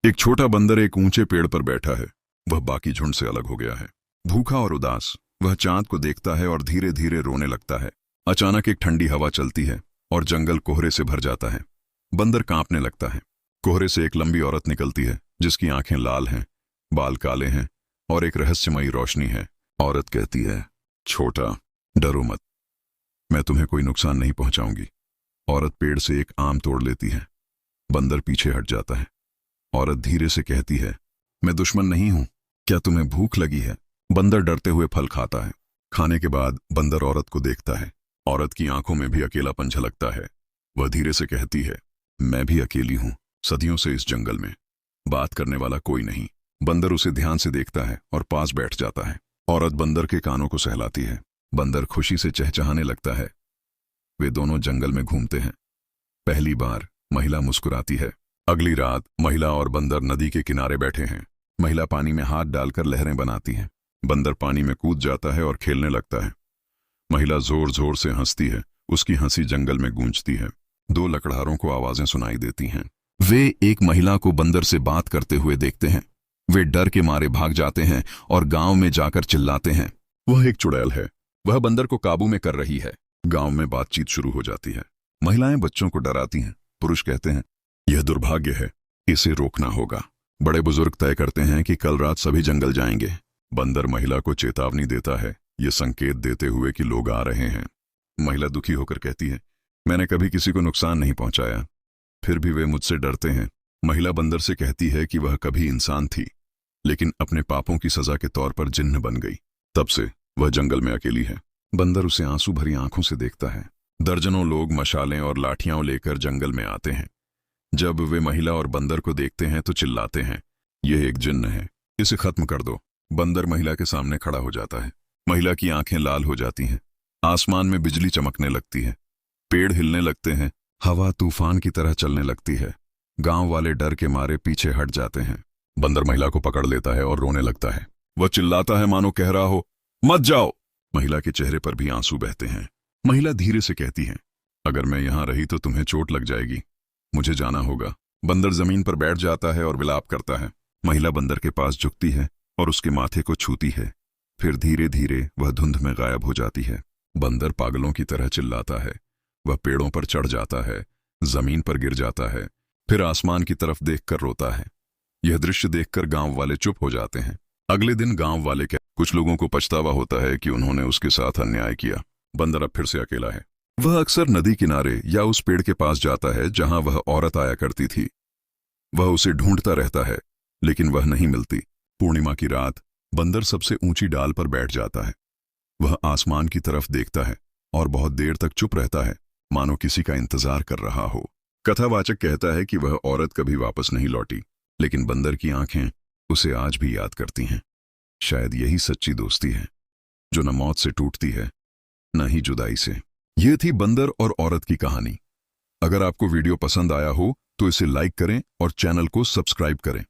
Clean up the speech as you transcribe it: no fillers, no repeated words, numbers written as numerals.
एक छोटा बंदर एक ऊंचे पेड़ पर बैठा है। वह बाकी झुंड से अलग हो गया है, भूखा और उदास। वह चांद को देखता है और धीरे धीरे रोने लगता है। अचानक एक ठंडी हवा चलती है और जंगल कोहरे से भर जाता है। बंदर कांपने लगता है। कोहरे से एक लंबी औरत निकलती है जिसकी आंखें लाल हैं, बाल काले हैं और एक रहस्यमयी रोशनी है। औरत कहती है, छोटा, डरो मत, मैं तुम्हें कोई नुकसान नहीं पहुंचाऊंगी। औरत पेड़ से एक आम तोड़ लेती है। बंदर पीछे हट जाता है। औरत धीरे से कहती है, मैं दुश्मन नहीं हूं, क्या तुम्हें भूख लगी है? बंदर डरते हुए फल खाता है। खाने के बाद बंदर औरत को देखता है। औरत की आंखों में भी अकेलापन झलकता है। वह धीरे से कहती है, मैं भी अकेली हूं, सदियों से इस जंगल में बात करने वाला कोई नहीं। बंदर उसे ध्यान से देखता है और पास बैठ जाता है। औरत बंदर के कानों को सहलाती है। बंदर खुशी से चहचहाने लगता है। वे दोनों जंगल में घूमते हैं। पहली बार महिला मुस्कुराती है। अगली रात महिला और बंदर नदी के किनारे बैठे हैं। महिला पानी में हाथ डालकर लहरें बनाती है। बंदर पानी में कूद जाता है और खेलने लगता है। महिला जोर जोर से हंसती है। उसकी हंसी जंगल में गूंजती है। दो लकड़हारों को आवाजें सुनाई देती हैं। वे एक महिला को बंदर से बात करते हुए देखते हैं। वे डर के मारे भाग जाते हैं और गांव में जाकर चिल्लाते हैं, वह एक चुड़ैल है, वह बंदर को काबू में कर रही है। गांव में बातचीत शुरू हो जाती है। महिलाएं बच्चों को डराती हैं। पुरुष कहते हैं, यह दुर्भाग्य है, इसे रोकना होगा। बड़े बुजुर्ग तय करते हैं कि कल रात सभी जंगल जाएंगे। बंदर महिला को चेतावनी देता है, ये संकेत देते हुए कि लोग आ रहे हैं। महिला दुखी होकर कहती है, मैंने कभी किसी को नुकसान नहीं पहुंचाया, फिर भी वे मुझसे डरते हैं। महिला बंदर से कहती है कि वह कभी इंसान थी, लेकिन अपने पापों की सजा के तौर पर जिन्न बन गई। तब से वह जंगल में अकेली है। बंदर उसे आंसू भरी आंखों से देखता है। दर्जनों लोग मशालें और लाठियां लेकर जंगल में आते हैं। जब वे महिला और बंदर को देखते हैं तो चिल्लाते हैं, यह एक जिन्न है, इसे खत्म कर दो। बंदर महिला के सामने खड़ा हो जाता है। महिला की आंखें लाल हो जाती हैं। आसमान में बिजली चमकने लगती है। पेड़ हिलने लगते हैं। हवा तूफान की तरह चलने लगती है। गांव वाले डर के मारे पीछे हट जाते हैं। बंदर महिला को पकड़ लेता है और रोने लगता है। वह चिल्लाता है मानो कह रहा हो, मत जाओ। महिला के चेहरे पर भी आंसू बहते हैं। महिला धीरे से कहती है, अगर मैं यहां रही तो तुम्हें चोट लग जाएगी, मुझे जाना होगा। बंदर जमीन पर बैठ जाता है और विलाप करता है। महिला बंदर के पास झुकती है और उसके माथे को छूती है। फिर धीरे धीरे वह धुंध में गायब हो जाती है। बंदर पागलों की तरह चिल्लाता है। वह पेड़ों पर चढ़ जाता है, जमीन पर गिर जाता है, फिर आसमान की तरफ देखकर रोता है। यह दृश्य देखकर गांव वाले चुप हो जाते हैं। अगले दिन गांव वाले कुछ लोगों को पछतावा होता है कि उन्होंने उसके साथ अन्याय किया। बंदर अब फिर से अकेला है। वह अक्सर नदी किनारे या उस पेड़ के पास जाता है जहां वह औरत आया करती थी। वह उसे ढूंढता रहता है, लेकिन वह नहीं मिलती। पूर्णिमा की रात बंदर सबसे ऊंची डाल पर बैठ जाता है। वह आसमान की तरफ देखता है और बहुत देर तक चुप रहता है, मानो किसी का इंतजार कर रहा हो। कथावाचक कहता है कि वह औरत कभी वापस नहीं लौटी, लेकिन बंदर की आंखें उसे आज भी याद करती हैं। शायद यही सच्ची दोस्ती है, जो न मौत से टूटती है, न ही जुदाई से। यह थी बंदर और औरत की कहानी। अगर आपको वीडियो पसंद आया हो तो इसे लाइक करें और चैनल को सब्सक्राइब करें।